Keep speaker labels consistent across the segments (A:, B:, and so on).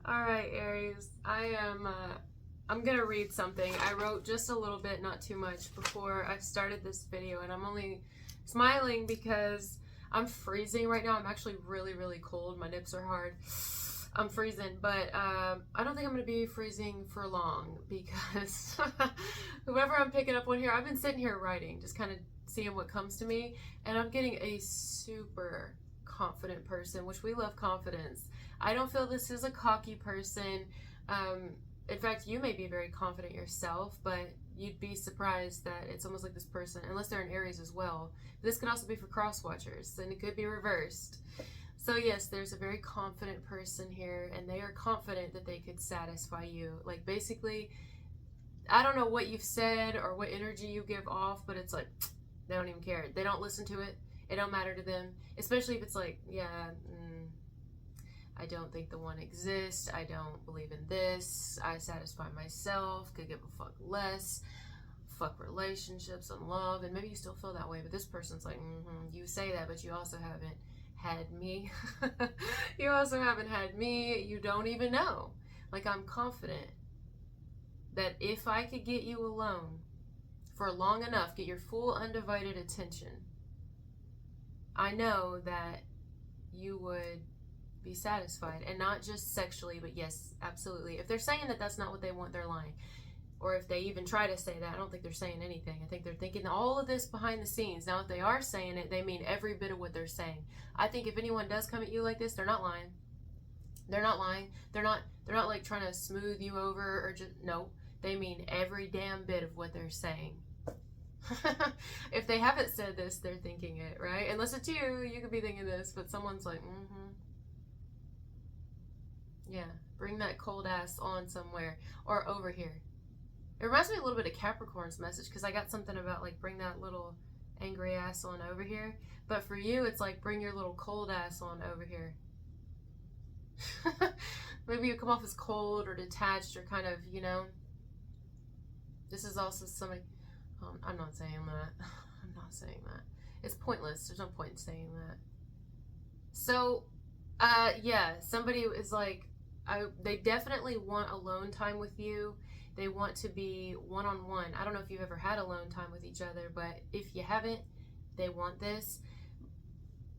A: All right, Aries. I'm gonna read something. I wrote just a little bit, not too much, before I started this video, and I'm only smiling because I'm freezing right now. I'm actually really, really cold. My nips are hard. I'm freezing, but I don't think I'm gonna be freezing for long because whoever I'm picking up on here, I've been sitting here writing, just kind of seeing what comes to me, and I'm getting a super confident person, which we love confidence. I don't feel this is a cocky person. In fact, you may be very confident yourself, but you'd be surprised that it's almost like this person, unless they're in Aries as well. This could also be for cross watchers, and it could be reversed. So yes, there's a very confident person here, and they are confident that they could satisfy you. Like basically, I don't know what you've said or what energy you give off, but it's like they don't even care. They don't listen to it. It don't matter to them, especially if it's like, yeah, I don't think the one exists. I don't believe in this. I satisfy myself. Could give a fuck less. Fuck relationships and love. And maybe you still feel that way, but this person's like, you say that, but you also haven't had me. You also haven't had me. You don't even know. Like, I'm confident that if I could get you alone for long enough, get your full undivided attention, I know that you would be satisfied, and not just sexually, but yes, absolutely. If they're saying that that's not what they want, they're lying. Or if they even try to say that, I don't think they're saying anything. I think they're thinking all of this behind the scenes. Now, if they are saying it, they mean every bit of what they're saying. I think if anyone does come at you like this, they're not lying. They're not lying. They're not like trying to smooth you over or just, no. They mean every damn bit of what they're saying. If they haven't said this, they're thinking it, right? Unless it's you, you could be thinking this, but someone's like, yeah, bring that cold ass on somewhere or over here. It reminds me a little bit of Capricorn's message, because I got something about like bring that little angry ass on over here. But for you, it's like bring your little cold ass on over here. Maybe you come off as cold or detached or kind of, This is also something. I'm not saying that. I'm not saying that. It's pointless. There's no point in saying that. So, yeah, somebody is like, they definitely want alone time with you. They want to be one-on-one. I don't know if you've ever had alone time with each other, but if you haven't, they want this.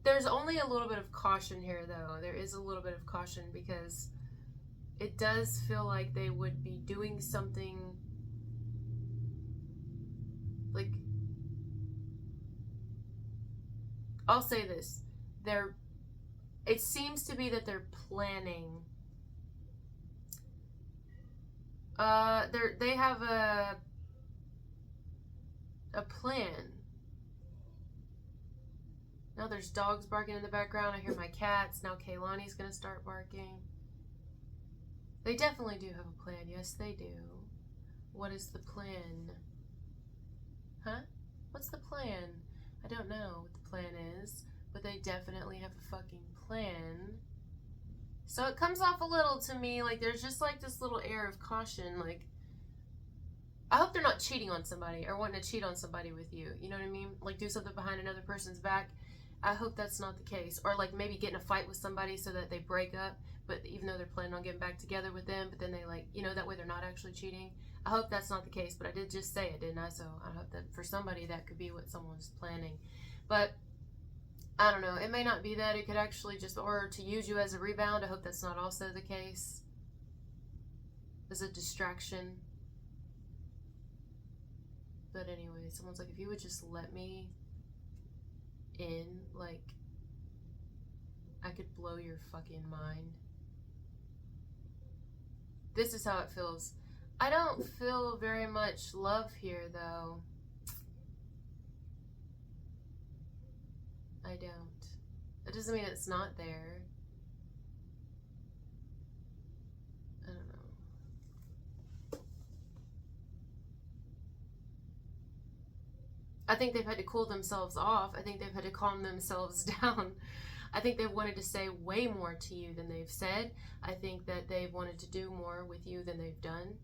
A: There's only a little bit of caution here, though. There is a little bit of caution because it does feel like they would be doing something like, I'll say this. It seems to be that they're planning. They have a plan. Now there's dogs barking in the background. I hear my cats. Now Kaylani's gonna start barking. They definitely do have a plan. Yes, they do. What is the plan? Huh? What's the plan? I don't know what the plan is, but they definitely have a fucking plan. So it comes off a little to me like there's just like this little air of caution. Like, I hope they're not cheating on somebody or wanting to cheat on somebody with you. You know what I mean? Like do something behind another person's back. I hope that's not the case. Or like maybe get in a fight with somebody so that they break up, but even though they're planning on getting back together with them, but then they like, that way they're not actually cheating. I hope that's not the case, but I did just say it, didn't I? So I hope that for somebody that could be what someone's planning. But I don't know. It may not be that. It could actually just, or to use you as a rebound. I hope that's not also the case. As a distraction. But anyway, someone's like, if you would just let me in, like, I could blow your fucking mind. This is how it feels. I don't feel very much love here, though. I don't. That doesn't mean it's not there. I don't know. I think they've had to cool themselves off. I think they've had to calm themselves down. I think they've wanted to say way more to you than they've said. I think that they've wanted to do more with you than they've done.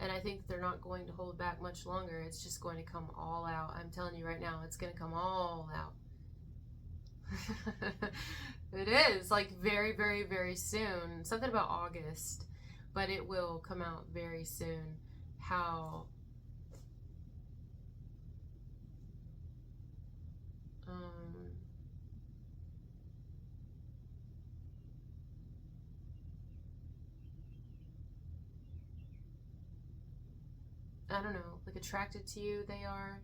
A: And I think they're not going to hold back much longer. It's just going to come all out. I'm telling you right now, it's going to come all out. It is like very, very, very soon. Something about August, but it will come out very soon. How I don't know, like attracted to you they are.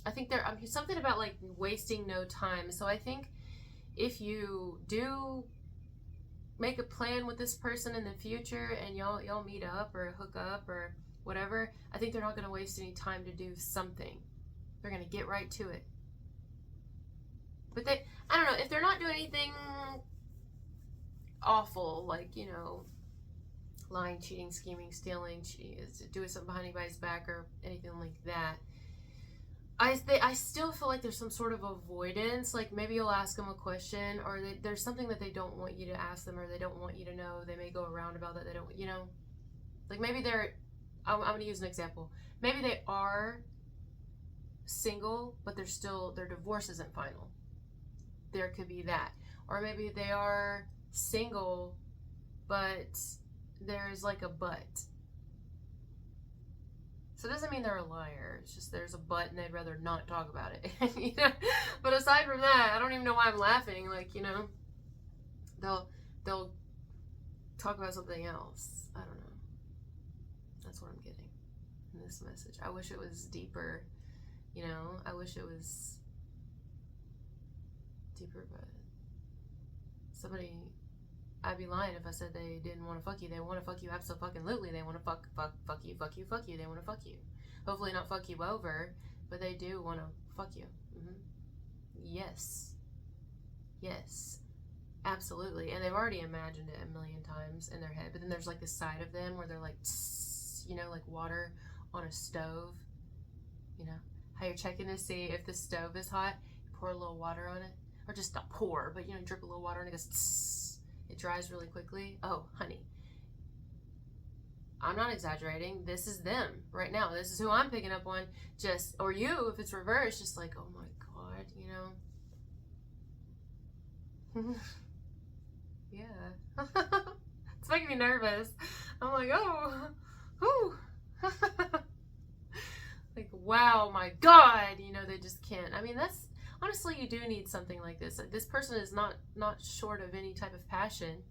A: I think they're something about like wasting no time. So I think if you do make a plan with this person in the future and y'all meet up or hook up or whatever, I think they're not going to waste any time to do something. They're going to get right to it. But I don't know, if they're not doing anything awful, like, you know, lying, cheating, scheming, stealing, doing something behind anybody's back or anything like that, I still feel like there's some sort of avoidance. Like maybe you'll ask them a question, or there's something that they don't want you to ask them, or they don't want you to know. They may go around about that. They don't, you know, like maybe I'm going to use an example. Maybe they are single, but their divorce isn't final. There could be that. Or maybe they are single, but there's like a but. So it doesn't mean they're a liar. It's just there's a but and they'd rather not talk about it. You know? But aside from that, I don't even know why I'm laughing. Like, you know, they'll talk about something else. I don't know. That's what I'm getting in this message. I wish it was deeper. You know, I wish it was deeper, but I'd be lying if I said they didn't want to fuck you. They want to fuck you absolutely. They want to fuck you. They want to fuck you. Hopefully not fuck you over, but they do want to fuck you. Yes. Yes. Absolutely. And they've already imagined it a million times in their head. But then there's like this side of them where they're like, you know, like water on a stove. You know, how you're checking to see if the stove is hot. You pour a little water on it. Or just not pour, but, you know, drip a little water and it goes tss. It dries really quickly. Oh, honey. I'm not exaggerating. This is them right now. This is who I'm picking up on. Or you, if it's reversed, just like, oh my God, you know. Yeah. It's making me nervous. I'm like, oh, whew. Like, wow, my God, you know, they just can't. I mean, honestly, you do need something like this. This person is not short of any type of passion,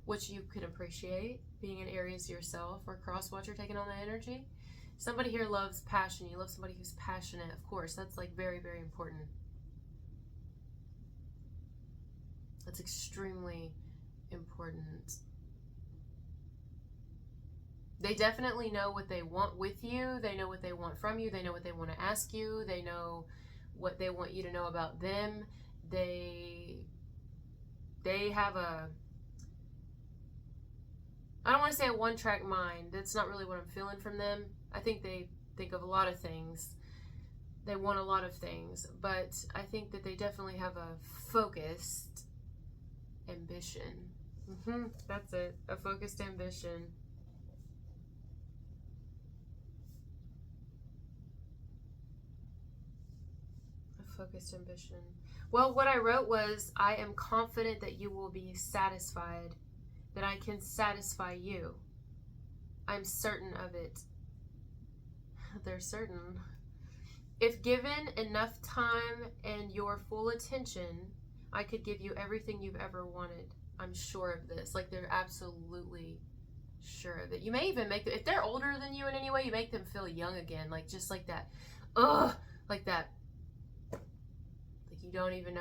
A: which you could appreciate, being an Aries yourself or cross-watcher taking on that energy. Somebody here loves passion. You love somebody who's passionate, of course. That's like very, very important. That's extremely important. They definitely know what they want with you. They know what they want from you. They know what they want to ask you. They know what they want you to know about them. They have I don't want to say a one-track mind. That's not really what I'm feeling from them. I think they think of a lot of things. They want a lot of things. But I think that they definitely have a focused ambition. That's it. A focused ambition. Focused ambition. Well, what I wrote was, I am confident that you will be satisfied, that I can satisfy you. I'm certain of it. They're certain. If given enough time and your full attention, I could give you everything you've ever wanted. I'm sure of this. Like, they're absolutely sure of it. You may even make them, if they're older than you in any way, you make them feel young again. Like, just like that. Like that. You don't even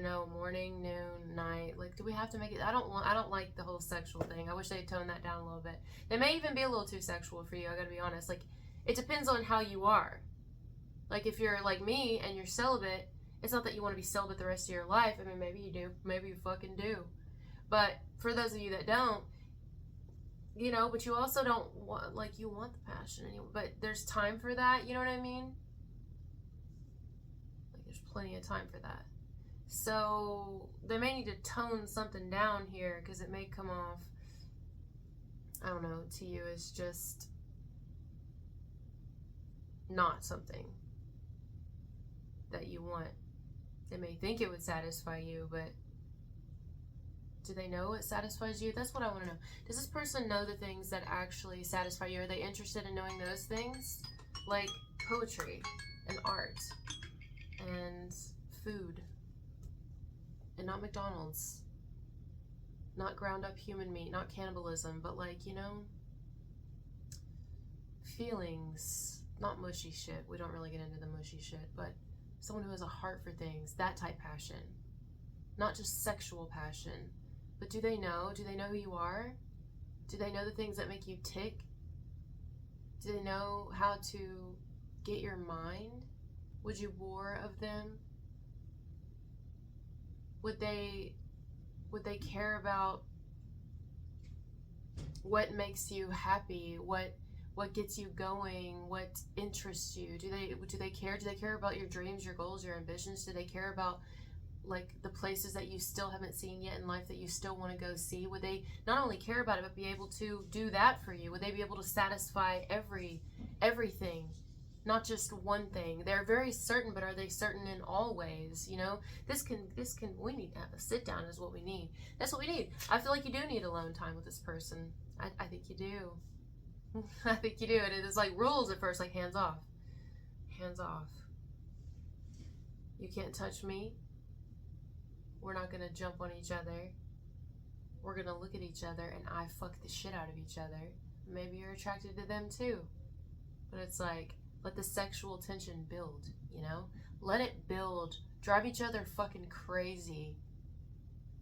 A: know, morning, noon, night. Like, do we have to make it? I don't like the whole sexual thing. I wish they'd tone that down a little bit. They may even be a little too sexual for you, I gotta be honest. Like, it depends on how you are. Like, if you're like me and you're celibate, it's not that you want to be celibate the rest of your life. I mean, maybe you do. Maybe you fucking do. But for those of you that don't, you know, but you also don't want, like, you want the passion anyway. But there's time for that, you know what I mean? There's plenty of time for that. So they may need to tone something down here, because it may come off, I don't know, to you as just not something that you want They may think it would satisfy you, but do they know what satisfies you? That's what I want to know. Does this person know the things that actually satisfy you? Are they interested in knowing those things? Like poetry and art and food. And not McDonald's. Not ground up human meat, not cannibalism, but like, you know, feelings. Not mushy shit. We don't really get into the mushy shit, but someone who has a heart for things, that type passion. Not just sexual passion. But do they know? Do they know who you are? Do they know the things that make you tick? Do they know how to get your mind? Would you bore of them? Would they care about what makes you happy? What gets you going? What interests you? Do they care? Do they care about your dreams, your goals, your ambitions? Do they care about like the places that you still haven't seen yet in life that you still want to go see? Would they not only care about it but be able to do that for you? Would they be able to satisfy everything, not just one thing? They're very certain, but are they certain in all ways? You know, this can we need to have a sit down is what we need. That's what we need. I feel like you do need alone time with this person. I think you do. I think you do. And it's like rules at first, like hands off. Hands off. You can't touch me. We're not going to jump on each other. We're going to look at each other and I fuck the shit out of each other. Maybe you're attracted to them too. But it's like, let the sexual tension build, you know? Let it build. Drive each other fucking crazy.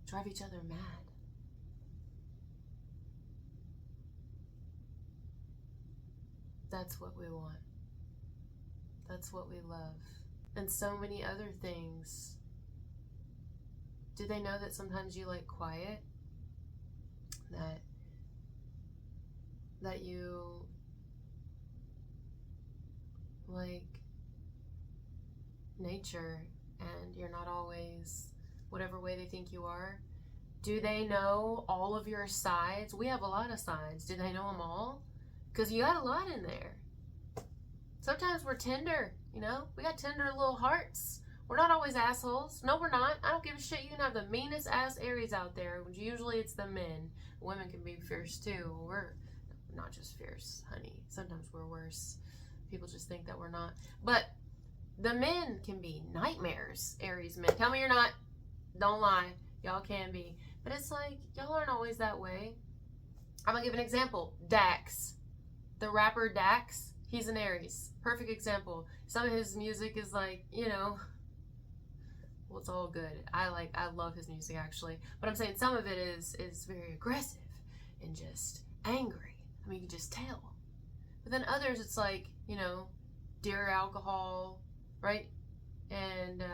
A: Drive each other mad. That's what we want. That's what we love. And so many other things. Do they know that sometimes you like quiet? That you like nature and you're not always whatever way they think you are? Do they know all of your sides? We have a lot of sides. Do they know them all? Because you got a lot in there. Sometimes we're tender, you know? We got tender little hearts. We're not always assholes. No, we're not. I don't give a shit. You can have the meanest ass Aries out there. Usually it's the men. Women can be fierce too. We're not just fierce, honey. Sometimes we're worse. People just think that we're not. But the men can be nightmares, Aries men. Tell me you're not. Don't lie. Y'all can be. But it's like, y'all aren't always that way. I'm going to give an example. Dax. The rapper Dax. He's an Aries. Perfect example. Some of his music is like, you know... Well, it's all good. I love his music actually, but I'm saying some of it is very aggressive and just angry. I mean, you can just tell. But then others, it's like, you know, Dear Alcohol, right? And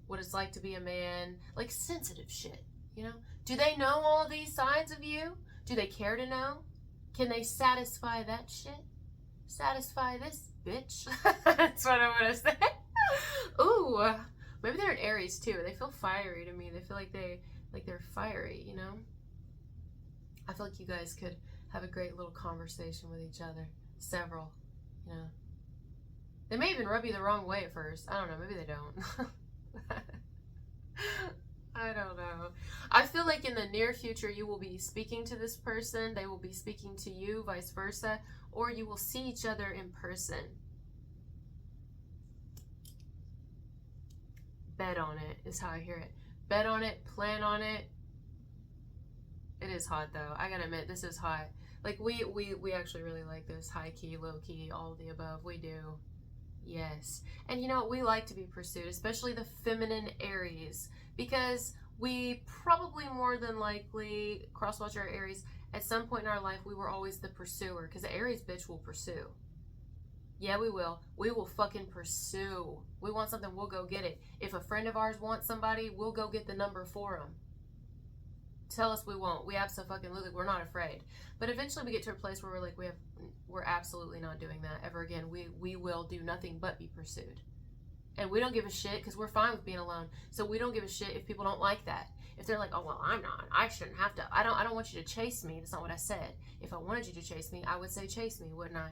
A: what it's like to be a man, like sensitive shit. You know, do they know all these sides of you? Do they care to know? Can they satisfy that shit? Satisfy this bitch? That's what I want to say. Ooh. Maybe they're an Aries too. They feel fiery to me. They feel like they're fiery, you know? I feel like you guys could have a great little conversation with each other. Several, you know? They may even rub you the wrong way at first. I don't know. Maybe they don't. I don't know. I feel like in the near future you will be speaking to this person. They will be speaking to you, vice versa. Or you will see each other in person. Bet on it is how I hear it. Bet on it, plan on it. It is hot though. I gotta admit, this is hot. Like we actually really like this. High key, low key, all of the above. We do. Yes. And you know, we like to be pursued, especially the feminine Aries, because we probably more than likely, crosswatch our Aries, at some point in our life we were always the pursuer, because the Aries bitch will pursue. Yeah, we will. We will fucking pursue. We want something, we'll go get it. If a friend of ours wants somebody, we'll go get the number for them. Tell us we won't. We absolutely, we're not afraid. But eventually we get to a place where we're like, we're absolutely not doing that ever again. We will do nothing but be pursued. And we don't give a shit because we're fine with being alone. So we don't give a shit if people don't like that. If they're like, oh, well, I'm not. I shouldn't have to. I don't want you to chase me. That's not what I said. If I wanted you to chase me, I would say chase me, wouldn't I?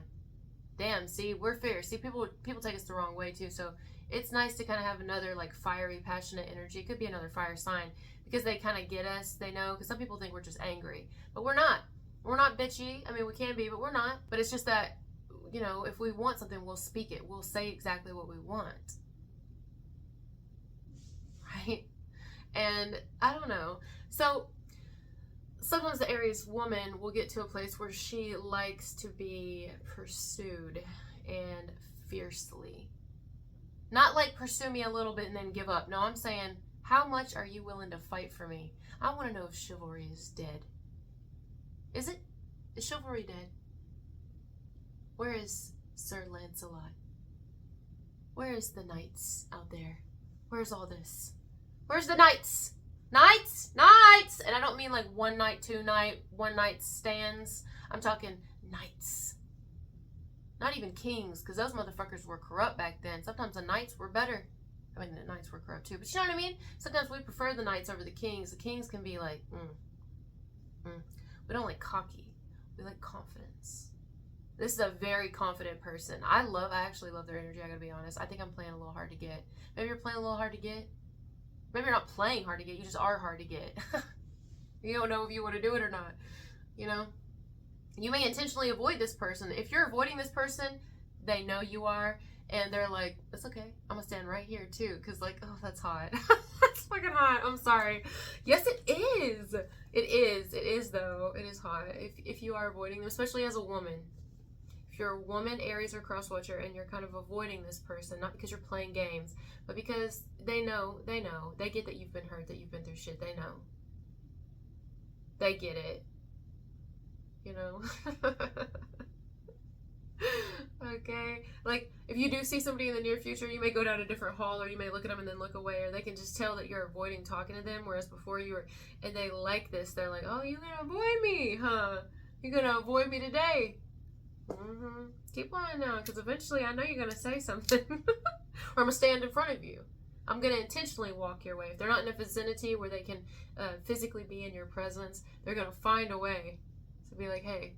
A: damn, see, we're fair. See, people take us the wrong way too. So it's nice to kind of have another like fiery, passionate energy. It could be another fire sign because they kind of get us. They know, because some people think we're just angry, but we're not. We're not bitchy. I mean, we can be, but we're not. But it's just that, you know, if we want something, we'll speak it. We'll say exactly what we want. Right? And I don't know. So sometimes the Aries woman will get to a place where she likes to be pursued and fiercely. Not like pursue me a little bit and then give up. No, I'm saying, how much are you willing to fight for me? I want to know if chivalry is dead. Is it? Is chivalry dead? Where is Sir Lancelot? Where is the knights out there? Where's all this? Where's the knights? Knights! Knights! And I don't mean like one night, one night stands. I'm talking knights. Not even kings, because those motherfuckers were corrupt back then. Sometimes the knights were better. I mean, the knights were corrupt too, but you know what I mean? Sometimes we prefer the knights over the kings. The kings can be like, We don't like cocky. We like confidence. This is a very confident person. I actually love their energy, I gotta be honest. I think I'm playing a little hard to get. Maybe you're playing a little hard to get. Maybe you're not playing hard to get, you just are hard to get. You don't know if you want to do it or not. You know? You may intentionally avoid this person. If you're avoiding this person, they know you are, and they're like, it's okay, I'm gonna stand right here too, because like, oh, that's hot. That's fucking hot. I'm sorry. Yes, it is. It is though. It is hot. If you are avoiding them, especially as a woman. If you're a woman, Aries or cross watcher, and you're kind of avoiding this person, not because you're playing games, but because they know, they get that you've been hurt, that you've been through shit, they know. They get it. You know? Okay? Like, if you do see somebody in the near future, you may go down a different hall, or you may look at them and then look away, or they can just tell that you're avoiding talking to them, whereas before you were, and they like this, they're like, oh, you gonna avoid me, huh? You're gonna avoid me today. Keep on now, because eventually I know you're gonna say something. Or I'm gonna stand in front of you. I'm gonna intentionally walk your way. If they're not in a vicinity where they can physically be in your presence, they're gonna find a way to be like, hey,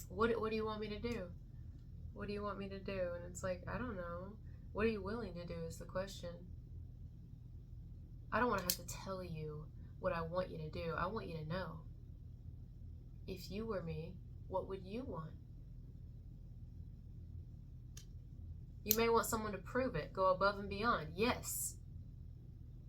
A: what do you want me to do? What do you want me to do? And it's like, I don't know. What are you willing to do is the question. I don't want to have to tell you what I want you to do. I want you to know. If you were me, what would you want? You may want someone to prove it, go above and beyond. Yes.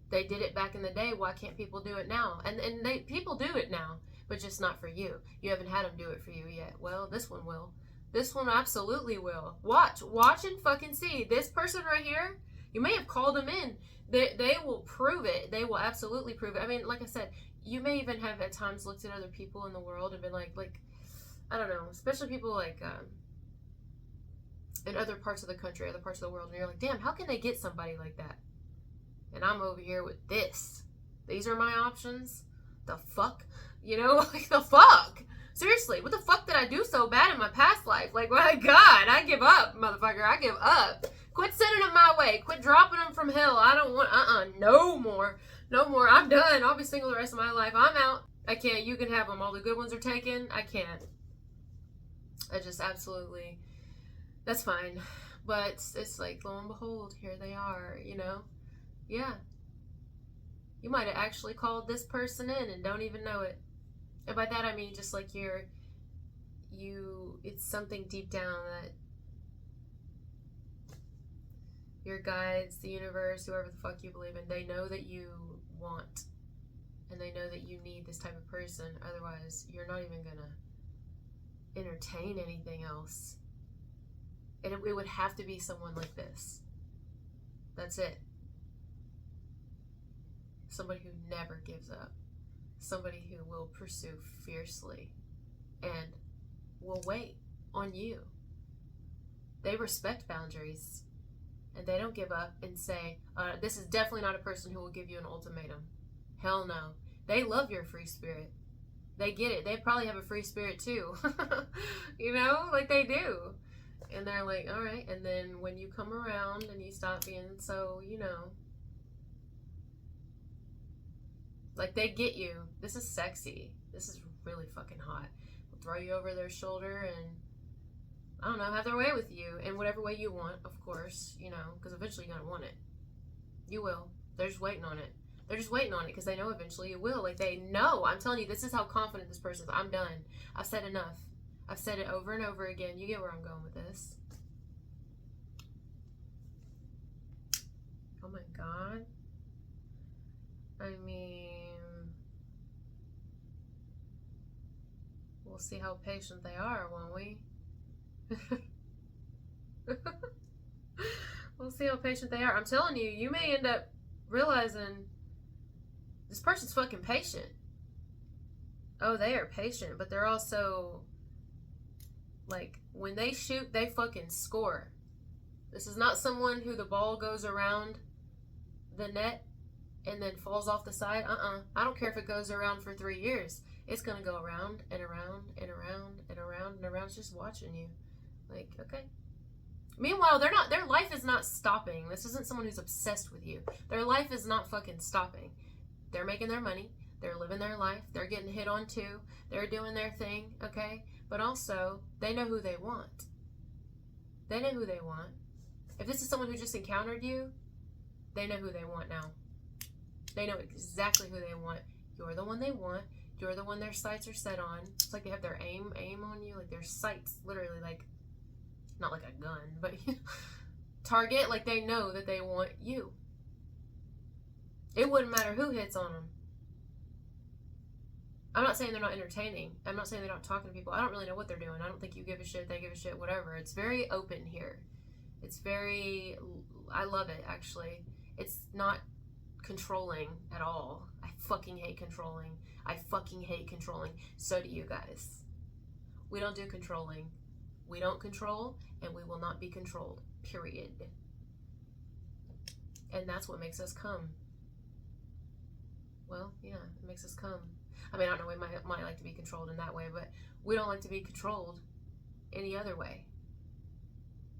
A: They did it back in the day. Why can't people do it now? And people do it now, but just not for you. You haven't had them do it for you yet. Well, this one will. This one absolutely will. Watch and fucking see. This person right here, you may have called them in. They will prove it. They will absolutely prove it. I mean, like I said, you may even have at times looked at other people in the world and been like, I don't know, especially people like in other parts of the country, other parts of the world, and you're like, damn, how can they get somebody like that? And I'm over here with this. These are my options. The fuck? You know, like the fuck? Seriously, what the fuck did I do so bad in my past life? Like, my God, I give up, motherfucker. I give up. Quit sending them my way. Quit dropping them from hell. I don't want, no more. No more. I'm done. I'll be single the rest of my life. I'm out. I can't. You can have them. All the good ones are taken. I can't. I just absolutely, that's fine. But it's like, lo and behold, here they are, you know? Yeah. You might have actually called this person in and don't even know it. And by that I mean just like it's something deep down that your guides, the universe, whoever the fuck you believe in, they know that you want. And they know that you need this type of person. Otherwise, you're not even gonna entertain anything else. And it would have to be someone like this. That's it. Somebody who never gives up. Somebody who will pursue fiercely and will wait on you. They respect boundaries and they don't give up and say, this is definitely not a person who will give you an ultimatum. Hell no. They love your free spirit. They get it. They probably have a free spirit too. You know, like they do. And they're like, all right. And then when you come around and you stop being so, you know, like they get you. This is sexy. This is really fucking hot. They'll throw you over their shoulder and I don't know, have their way with you in whatever way you want, of course, you know, because eventually you're going to want it. You will. They're just waiting on it. They're just waiting on it because they know eventually you will. Like, they know. I'm telling you, this is how confident this person is. I'm done. I've said enough. I've said it over and over again. You get where I'm going with this. Oh my God. I mean, we'll see how patient they are, won't we? We'll see how patient they are. I'm telling you, you may end up realizing this person's fucking patient. Oh, they are patient, but they're also, like, when they shoot, they fucking score. This is not someone who the ball goes around the net and then falls off the side. I don't care if it goes around for 3 years. It's gonna go around and around and around and around and around. It's just watching you. Like, okay. Meanwhile, their life is not stopping. This isn't someone who's obsessed with you. Their life is not fucking stopping. They're making their money. They're living their life. They're getting hit on too. They're doing their thing, okay? But also, they know who they want. They know who they want. If this is someone who just encountered you, they know who they want now. They know exactly who they want. You're the one they want. You're the one their sights are set on. It's like they have their aim on you. Like their sights, literally, like, not like a gun, but target. Like they know that they want you. It wouldn't matter who hits on them. I'm not saying they're not entertaining. I'm not saying they're not talking to people. I don't really know what they're doing. I don't think you give a shit, they give a shit, whatever. It's very open here. It's very, I love it, actually. It's not controlling at all. I fucking hate controlling. I fucking hate controlling. So do you guys. We don't do controlling. We don't control, and we will not be controlled. Period. And that's what makes us come. Well, yeah, it makes us come. I mean, I don't know, we might like to be controlled in that way, but we don't like to be controlled any other way.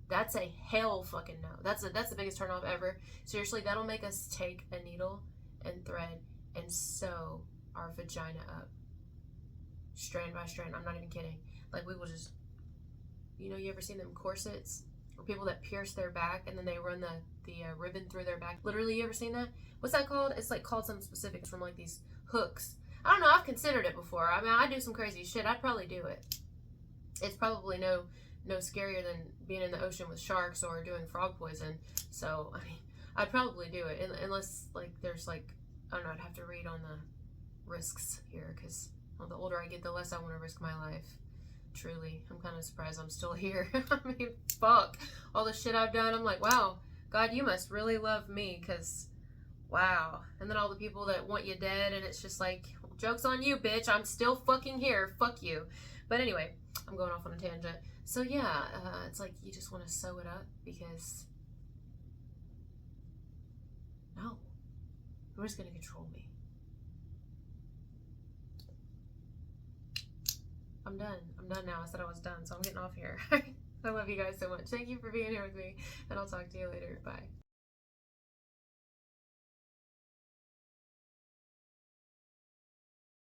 A: That's a hell fucking no. That's the biggest turnoff ever. Seriously, that'll make us take a needle and thread and sew our vagina up. Strand by strand. I'm not even kidding. Like, we will just, you know, you ever seen them corsets? Or people that pierce their back and then they run the ribbon through their back. Literally, you ever seen that? What's that called? It's like called something specific from like these hooks. I don't know. I've considered it before. I mean, I do some crazy shit. I'd probably do it. It's probably no scarier than being in the ocean with sharks or doing frog poison. So, I mean, I'd probably do it. Unless, like, there's, like, I don't know, I'd have to read on the risks here. Because the older I get, the less I want to risk my life. Truly. I'm kind of surprised I'm still here. I mean, fuck. All the shit I've done, I'm like, wow, God, you must really love me. Because, wow. And then all the people that want you dead, and it's just like, well, joke's on you, bitch. I'm still fucking here. Fuck you. But anyway, I'm going off on a tangent. So yeah, it's like you just want to sew it up because no, who's just going to control me? I'm done. I'm done now. I said I was done, so I'm getting off here. I love you guys so much. Thank you for being here with me, and I'll talk to you later. Bye.